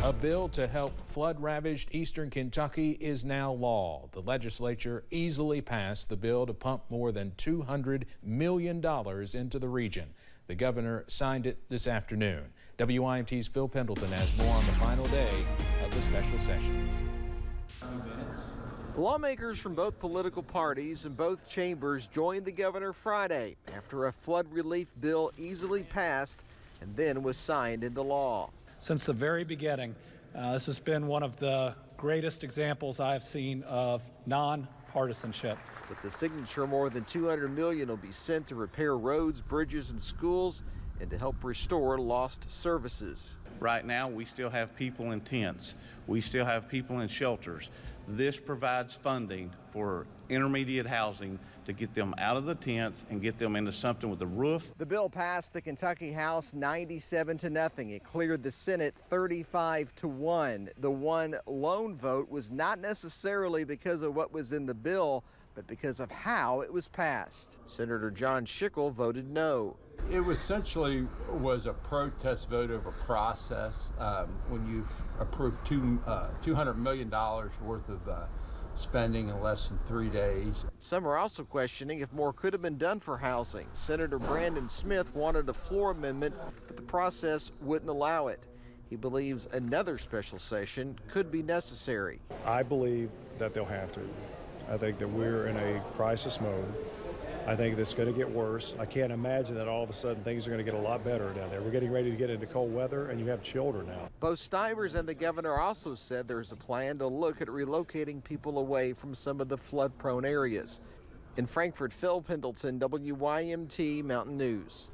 A bill to help flood-ravaged eastern Kentucky is now law. The legislature easily passed the bill to pump more than $200 million into the region. The governor signed it this afternoon. WYMT's Phil Pendleton has more on the final day of the special session. Lawmakers from both political parties and both chambers joined the governor Friday after a flood relief bill easily passed and then was signed into law. Since the very beginning, this has been one of the greatest examples I have seen of nonpartisanship. With the signature, more than $200 million will be sent to repair roads, bridges, and schools and to help restore lost services. Right now, we still have people in tents. We still have people in shelters. This provides funding for intermediate housing to get them out of the tents and get them into something with a roof. The bill passed the Kentucky House 97-0. It cleared the Senate 35-1. The one lone vote was not necessarily because of what was in the bill, but because of how it was passed. Senator John Schickel voted no. It essentially was a protest vote over process when you approved $200 million worth of spending in less than 3 days. Some are also questioning if more could have been done for housing. Senator Brandon Smith wanted a floor amendment, but the process wouldn't allow it. He believes another special session could be necessary. I believe that they'll have to. I think that we're in a crisis mode. I think that's going to get worse. I can't imagine that all of a sudden things are going to get a lot better down there. We're getting ready to get into cold weather, and you have children now. Both Stivers and the governor also said there's a plan to look at relocating people away from some of the flood-prone areas. In Frankfort, Phil Pendleton, WYMT Mountain News.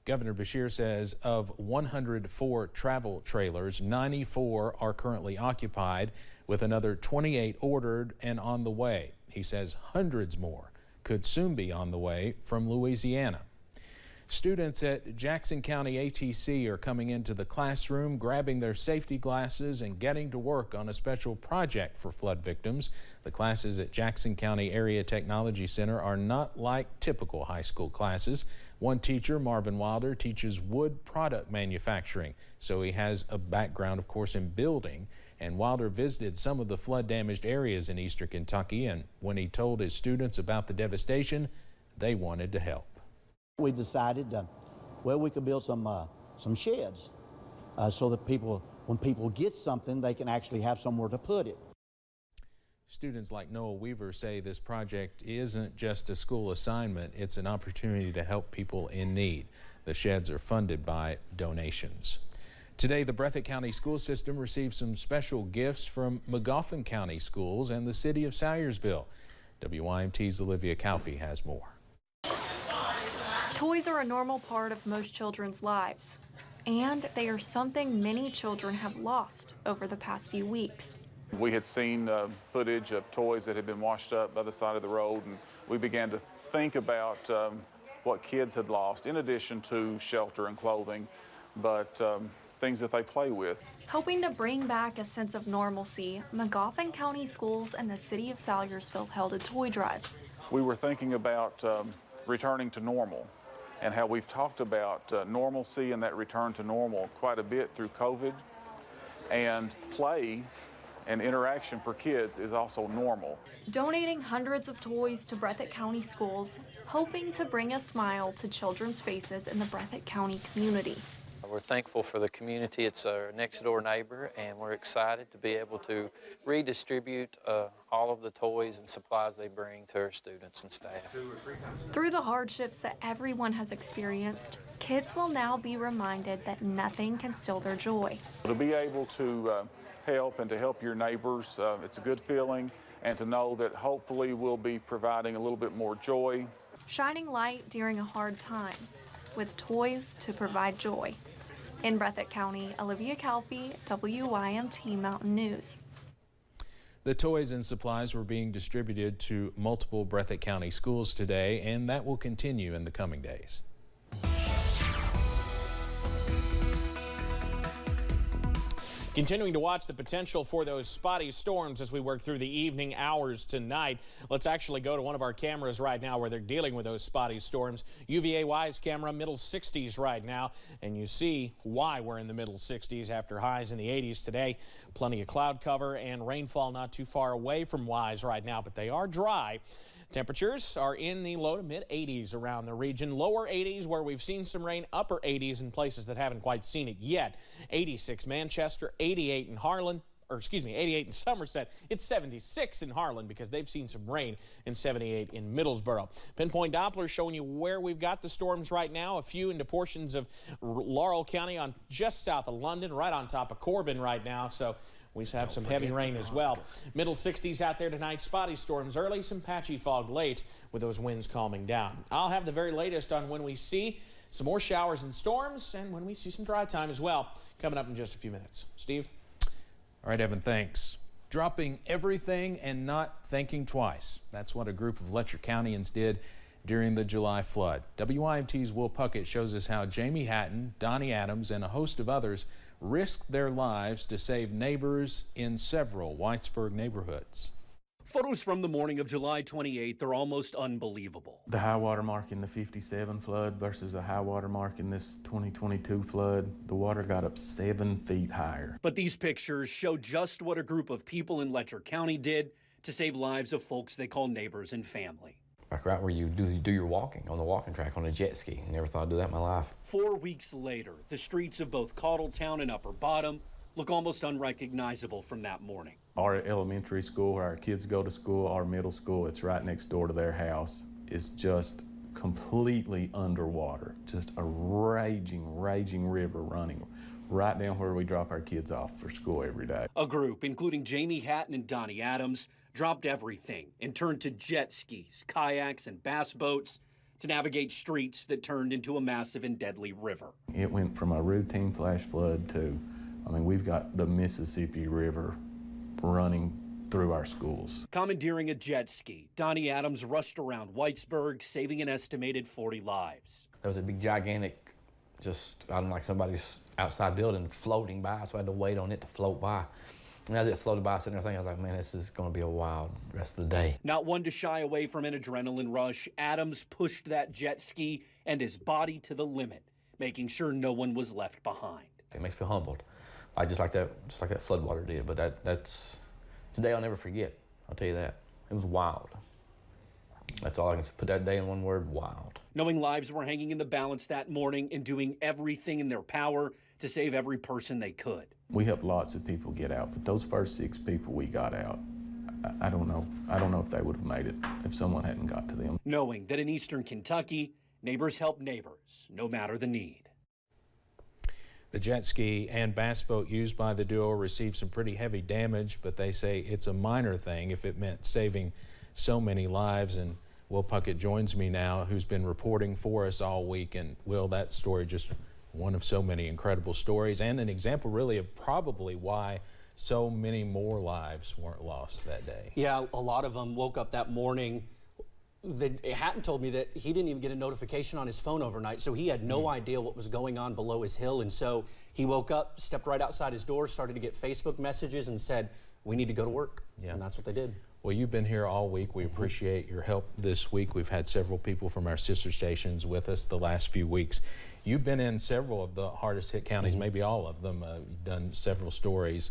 Governor Beshear says of 104 travel trailers, 94 are currently occupied, with another 28 ordered and on the way. He says hundreds more could soon be on the way from Louisiana. Students at Jackson County ATC are coming into the classroom, grabbing their safety glasses and getting to work on a special project for flood victims. The classes at Jackson County Area Technology Center are not like typical high school classes. One teacher, Marvin Wilder, teaches wood product manufacturing, so he has a background, of course, in building. And Wilder visited some of the flood-damaged areas in eastern Kentucky, and when he told his students about the devastation, they wanted to help. We decided, well, we could build some sheds so that when people get something, they can actually have somewhere to put it. Students like Noah Weaver say this project isn't just a school assignment, it's an opportunity to help people in need. The sheds are funded by donations. Today, the Breathitt County school system received some special gifts from McGoffin County Schools and the city of Salyersville. WYMT's Olivia Calfee has more. Toys are a normal part of most children's lives, and they are something many children have lost over the past few weeks. We had seen footage of toys that had been washed up by the side of the road, and we began to think about what kids had lost, in addition to shelter and clothing, but things that they play with. Hoping to bring back a sense of normalcy, McGoffin County Schools and the city of Salyersville held a toy drive. We were thinking about returning to normal, and how we've talked about normalcy and that return to normal quite a bit through COVID, and play and interaction for kids is also normal. Donating hundreds of toys to Breathitt County Schools, hoping to bring a smile to children's faces in the Breathitt County community. We're thankful for the community. It's our next door neighbor, and we're excited to be able to redistribute all of the toys and supplies they bring to our students and staff. Through the hardships that everyone has experienced, kids will now be reminded that nothing can steal their joy. To be able to help and to help your neighbors, it's a good feeling, and to know that hopefully we'll be providing a little bit more joy. Shining light during a hard time, with toys to provide joy. In Breathitt County, Olivia Calfee, WYMT Mountain News. The toys and supplies were being distributed to multiple Breathitt County schools today, and that will continue in the coming days. Continuing to watch the potential for those spotty storms as we work through the evening hours tonight. Let's actually go to one of our cameras right now where they're dealing with those spotty storms. UVA-Y's camera, middle 60s right now, and you see why we're in the middle 60s after highs in the 80s today. Plenty of cloud cover and rainfall not too far away from Y's right now, but they are dry. Temperatures are in the low to mid 80s around the region. Lower 80s where we've seen some rain, upper 80s in places that haven't quite seen it yet. 86 Manchester, 88 in Harlan, or excuse me, 88 in Somerset. It's 76 in Harlan because they've seen some rain, and 78 in Middlesboro. Pinpoint Doppler showing you where we've got the storms right now. A few into portions of Laurel County on just south of London, right on top of Corbin right now. So we have some heavy rain as well. Middle 60s out there tonight. Spotty storms early, some patchy fog late with those winds calming down. I'll have the very latest on when we see some more showers and storms and when we see some dry time as well coming up in just a few minutes. Steve? All right, Evan, thanks. Dropping everything and not thinking twice. That's what a group of Letcher Countyans did during the July flood. WYMT's Will Puckett shows us how Jamie Hatton, Donnie Adams, and a host of others risked their lives to save neighbors in several Whitesburg neighborhoods. Photos from the morning of July 28th are almost unbelievable. The high water mark in the 57 flood versus a high water mark in this 2022 flood, the water got up 7 feet higher. But these pictures show just what a group of people in Letcher County did to save lives of folks they call neighbors and family. Like right where you do your walking, on the walking track, on a jet ski. Never thought I'd do that in my life. 4 weeks later, the streets of both Caudletown and Upper Bottom look almost unrecognizable from that morning. Our elementary school where our kids go to school, our middle school, it's right next door to their house, is just completely underwater. Just a raging river running right down where we drop our kids off for school every day. A group, including Jamie Hatton and Donnie Adams, dropped everything and turned to jet skis, kayaks, and bass boats to navigate streets that turned into a massive and deadly river. It went from a routine flash flood to, I mean, we've got the Mississippi River running through our schools. Commandeering a jet ski, Donnie Adams rushed around Whitesburg, saving an estimated 40 lives. There was a big, gigantic, just, I don't know, like somebody's outside building floating by, so I had to wait on it to float by. And as it floated by, sitting there thinking, I was like, man, this is going to be a wild rest of the day. Not one to shy away from an adrenaline rush, Adams pushed that jet ski and his body to the limit, making sure no one was left behind. It makes me feel humbled, just like that floodwater did. But that's a day I'll never forget. I'll tell you that. It was wild. That's all I can put that day in one word: wild. Knowing lives were hanging in the balance that morning and doing everything in their power to save every person they could. We helped lots of people get out, but those first 6 people we got out, I don't know. I don't know if they would have made it if someone hadn't got to them. Knowing that in eastern Kentucky, neighbors help neighbors, no matter the need. The jet ski and bass boat used by the duo received some pretty heavy damage, but they say it's a minor thing if it meant saving so many lives. And Will Puckett joins me now, who's been reporting for us all week. And Will, that story just one of so many incredible stories and an example really of probably why so many more lives weren't lost that day. Yeah, a lot of them woke up that morning. Hatton told me that he didn't even get a notification on his phone overnight, so he had no idea what was going on below his hill. And so he woke up, stepped right outside his door, started to get Facebook messages and said, we need to go to work. Yeah. And that's what they did. Well, you've been here all week. We appreciate your help this week. We've had several people from our sister stations with us the last few weeks. You've been in several of the hardest hit counties, maybe all of them. You've done several stories.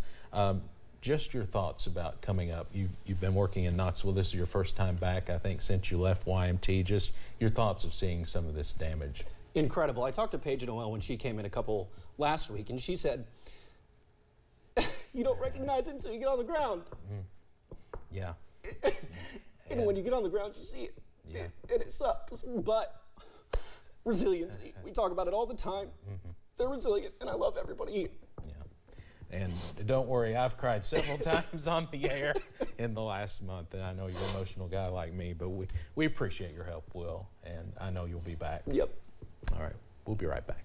Just your thoughts about coming up. You've been working in Knoxville. This is your first time back, I think, since you left YMT. Just your thoughts of seeing some of this damage. Incredible. I talked to Paige Noel when she came in a couple last week, and she said, you don't recognize it until you get on the ground. Yeah. And when you get on the ground, you see it. Yeah. And it sucks. But resiliency, we talk about it all the time. They're resilient, and I love everybody here. And don't worry, I've cried several times on the air in the last month, and I know you're an emotional guy like me, but we appreciate your help, Will, and I know you'll be back. Yep. All right, we'll be right back.